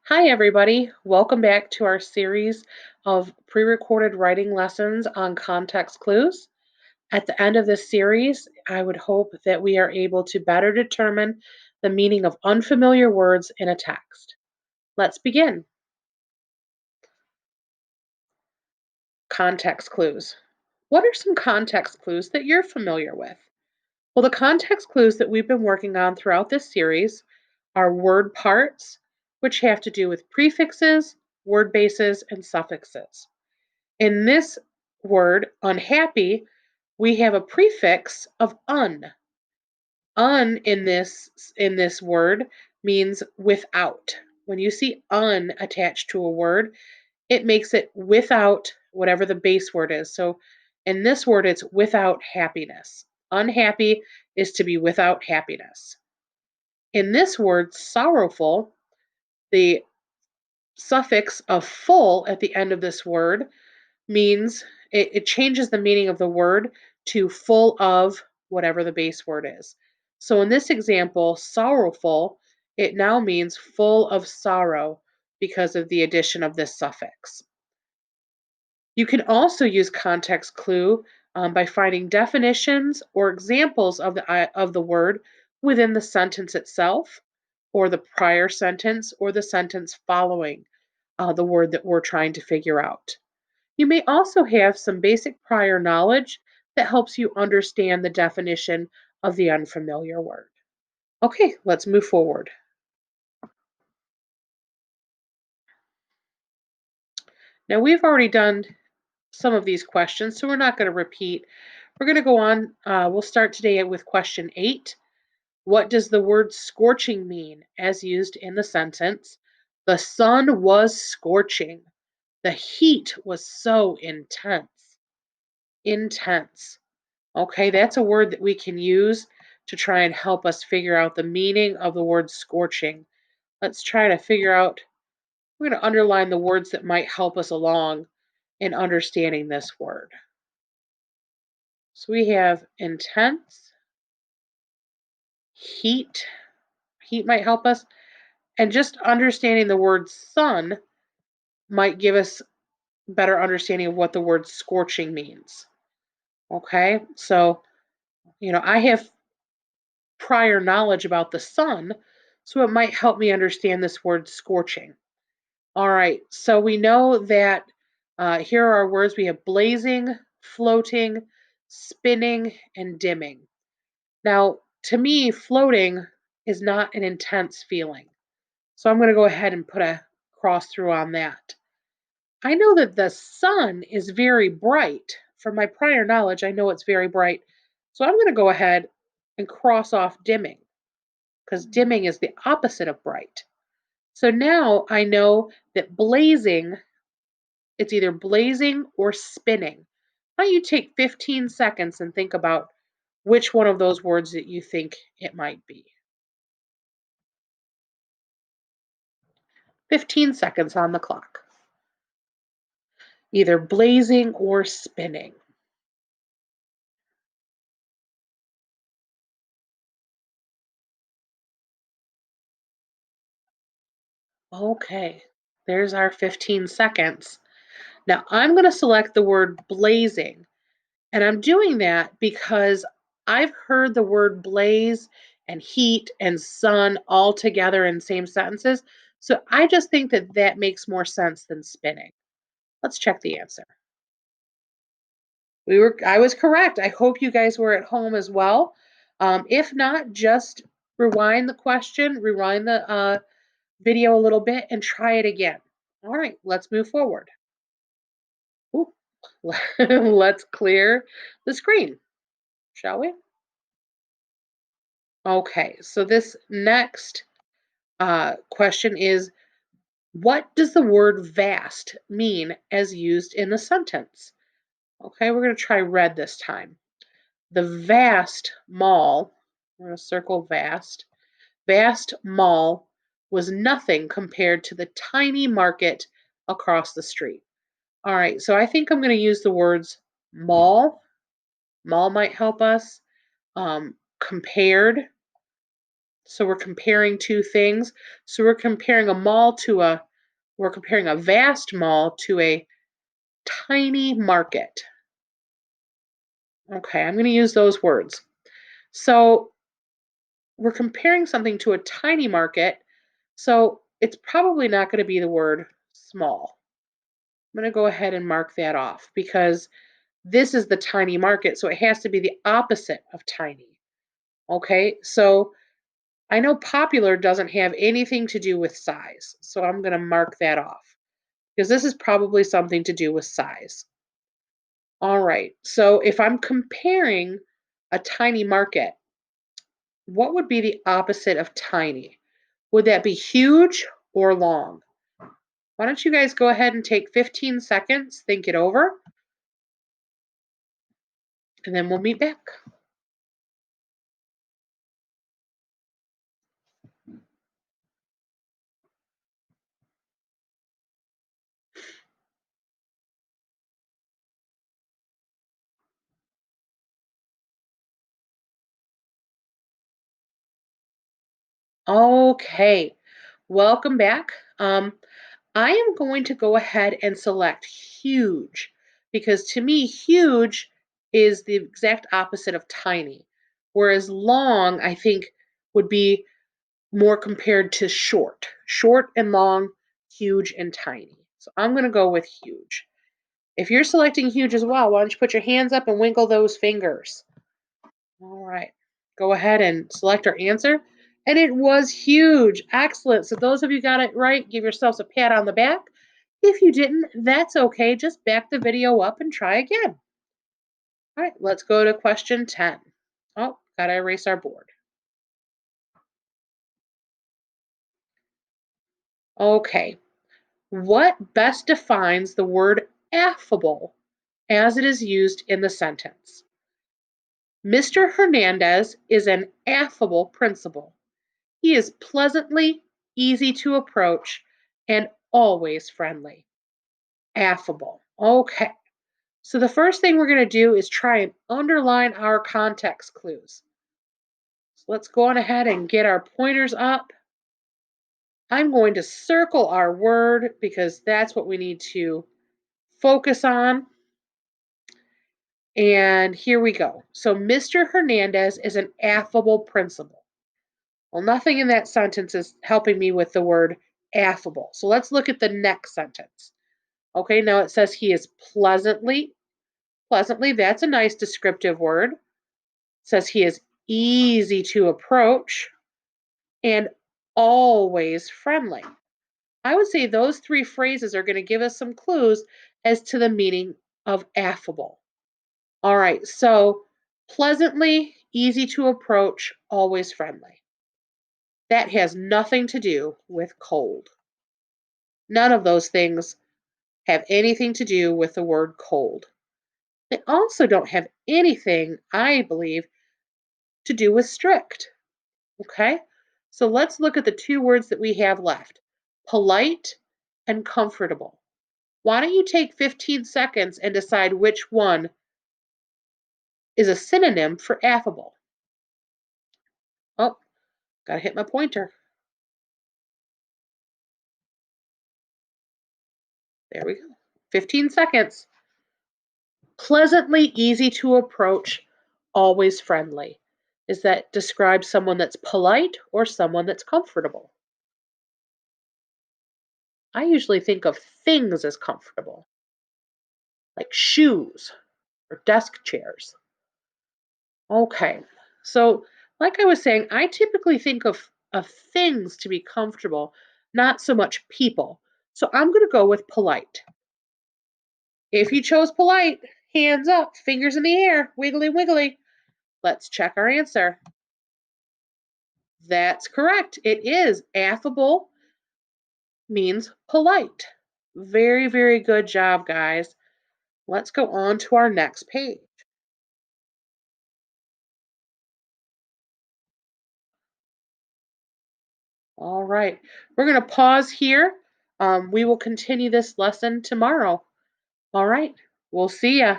Hi, everybody. Welcome back to our series of pre recorded writing lessons on context clues. At the end of this series, I would hope that we are able to better determine the meaning of unfamiliar words in a text. Let's begin. Context clues. What are some context clues that you're familiar with? Well, the context clues that we've been working on throughout this series are word parts, which have to do with prefixes, word bases, and suffixes. In this word, unhappy, we have a prefix of un. Un in this word means without. When you see un attached to a word, it makes it without whatever the base word is. So in this word, it's without happiness. Unhappy is to be without happiness. In this word, sorrowful, the suffix of full at the end of this word means it changes the meaning of the word to full of whatever the base word is. So in this example, sorrowful, it now means full of sorrow because of the addition of this suffix. You can also use context clue by finding definitions or examples of the word within the sentence itself, or the prior sentence, or the sentence following the word that we're trying to figure out. You may also have some basic prior knowledge that helps you understand the definition of the unfamiliar word. Okay, let's move forward. Now, we've already done some of these questions, so we're not going to repeat. We're going to go on. We'll start today with question 8. What does the word scorching mean as used in the sentence? The sun was scorching. The heat was so intense. Intense. Okay, that's a word that we can use to try and help us figure out the meaning of the word scorching. Let's try to figure out, we're going to underline the words that might help us along in understanding this word. So we have intense, heat, heat might help us, and just understanding the word sun might give us better understanding of what the word scorching means. Okay, so, I have prior knowledge about the sun, so it might help me understand this word scorching. All right, so we know that here are our words. We have blazing, floating, spinning, and dimming. Now, to me, floating is not an intense feeling. So I'm going to go ahead and put a cross through on that. I know that the sun is very bright. From my prior knowledge, I know it's very bright. So I'm going to go ahead and cross off dimming, because dimming is the opposite of bright. So now I know that blazing, it's either blazing or spinning. Why don't you take 15 seconds and think about which one of those words that you think it might be? 15 seconds on the clock. Either blazing or spinning. Okay, there's our 15 seconds. Now I'm going to select the word blazing. And I'm doing that because I've heard the word blaze and heat and sun all together in same sentences. So I just think that that makes more sense than spinning. Let's check the answer. I was correct. I hope you guys were at home as well. If not, just rewind the question, rewind the video a little bit, and try it again. All right, let's move forward. Ooh, let's clear the screen, shall we? Okay, so this next question is, what does the word vast mean as used in the sentence? Okay, we're going to try red this time. The vast mall, we're going to circle vast mall was nothing compared to the tiny market across the street. All right, so I think I'm going to use the words mall. Mall might help us. Compared, So we're comparing two things. So we're comparing a vast mall to a tiny market. Okay, I'm going to use those words. So we're comparing something to a tiny market. So it's probably not going to be the word small. I'm going to go ahead and mark that off because this is the tiny market. So it has to be the opposite of tiny. Okay, so I know popular doesn't have anything to do with size. So I'm going to mark that off because this is probably something to do with size. All right, so if I'm comparing a tiny market, what would be the opposite of tiny? Would that be huge or long? Why don't you guys go ahead and take 15 seconds, think it over, and then we'll meet back. Okay, welcome back. I am going to go ahead and select huge because to me, huge is the exact opposite of tiny, whereas long, I think, would be more compared to short. Short and long, huge and tiny. So I'm going to go with huge. If you're selecting huge as well, why don't you put your hands up and winkle those fingers? All right. Go ahead and select our answer. And it was huge. Excellent. So those of you got it right, give yourselves a pat on the back. If you didn't, that's okay. Just back the video up and try again. All right, let's go to question 10. Oh, gotta erase our board. Okay. What best defines the word affable as it is used in the sentence? Mr. Hernandez is an affable principal. He is pleasantly easy to approach and always friendly. Affable. Okay. So the first thing we're going to do is try and underline our context clues. So let's go on ahead and get our pointers up. I'm going to circle our word because that's what we need to focus on. And here we go. So Mr. Hernandez is an affable principal. Well, nothing in that sentence is helping me with the word affable. So let's look at the next sentence. Okay, now it says he is pleasantly, that's a nice descriptive word. It says he is easy to approach and always friendly. I would say those three phrases are going to give us some clues as to the meaning of affable. All right, so pleasantly, easy to approach, always friendly. That has nothing to do with cold. None of those things have anything to do with the word cold. They also don't have anything, I believe, to do with strict. Okay? So let's look at the two words that we have left, polite and comfortable. Why don't you take 15 seconds and decide which one is a synonym for affable? Oh, gotta hit my pointer. There we go. 15 seconds. Pleasantly easy to approach, always friendly. Is that describe someone that's polite or someone that's comfortable? I usually think of things as comfortable, like shoes or desk chairs. Okay. So, like I was saying, I typically think of things to be comfortable, not so much people. So I'm going to go with polite. If you chose polite, hands up, fingers in the air, wiggly wiggly. Let's check our answer. That's correct. It is affable means polite. Very, very good job, guys. Let's go on to our next page. All right. We're going to pause here. We will continue this lesson tomorrow. All right. We'll see ya.